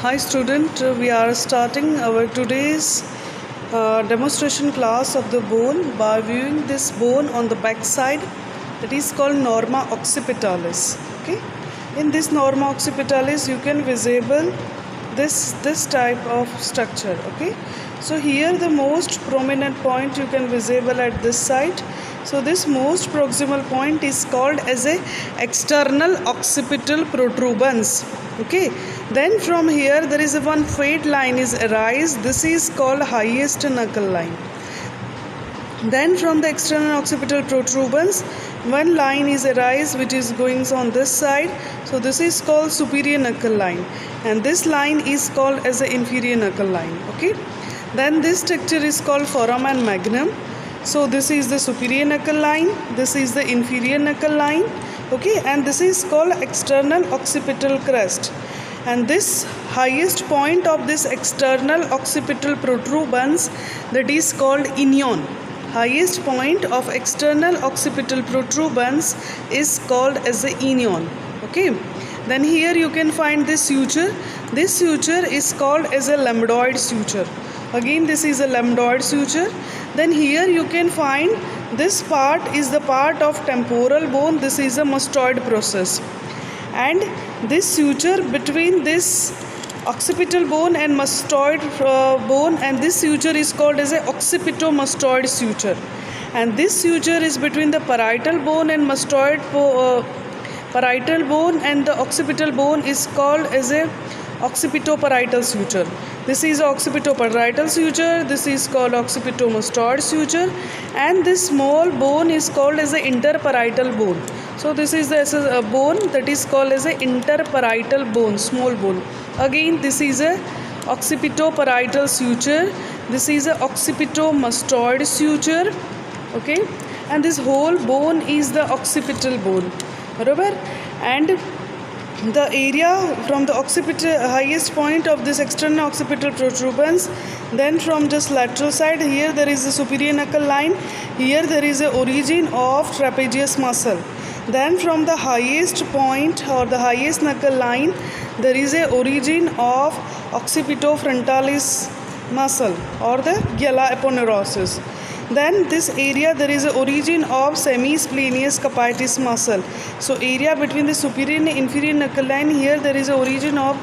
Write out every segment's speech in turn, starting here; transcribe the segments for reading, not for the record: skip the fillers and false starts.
Hi student, we are starting our today's demonstration class of the bone by viewing this bone on the back side, that is called norma occipitalis. Okay, in this norma occipitalis you can visible this type of structure. Okay, so here the most prominent point you can visible at this side. So this most proximal point is called as a external occipital protuberance. Okay, then from here there is one fade line is arise. This is called highest knuckle line. Then from the external occipital protuberance one line is arise which is going on this side. So this is called superior knuckle line, and this line is called as the inferior knuckle line. Okay, then this structure is called foramen magnum. So this is the superior knuckle line, this is the inferior knuckle line. Okay, and this is called external occipital crest, and this highest point of this external occipital protuberance, that is called inion. Highest point of external occipital protuberance is called as the inion. Okay, then here you can find this suture. This suture is called as a lambdoid suture. Again, this is a lambdoid suture. Then here you can find this part is the part of temporal bone. This is a mastoid process, and this suture between this occipital bone and mastoid bone, and this suture is called as a occipitomastoid suture, and this suture is between the parietal bone and mastoid parietal bone and the occipital bone is called as a occipitoparietal suture. This is occipitoparietal suture, this is called occipitomastoid suture, and this small bone is called as the interparietal bone. So this is the bone that is called as the interparietal bone, small bone. Again, this is a occipitoparietal suture, this is a occipitomastoid suture. Okay, and this whole bone is the occipital bone. Barabar? And the area from the occipital highest point of this external occipital protuberance, then from just lateral side, here there is a superior knuckle line, here there is a origin of trapezius muscle. Then from the highest point or the highest knuckle line, there is a origin of occipitofrontalis muscle or the gala aponeurosis. Then this area there is a origin of semisplenius capitis muscle. So area between the superior and inferior knuckle line, here there is a origin of,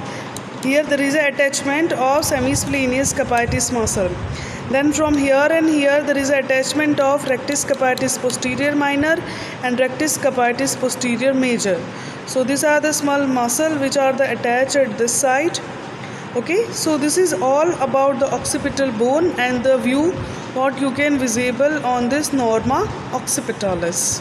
here there is a attachment of semisplenius capitis muscle. Then from here and here there is a attachment of rectus capitis posterior minor and rectus capitis posterior major. So these are the small muscle which are the attached at this side. Okay, so this is all about the occipital bone and the view what you can visible on this norma occipitalis.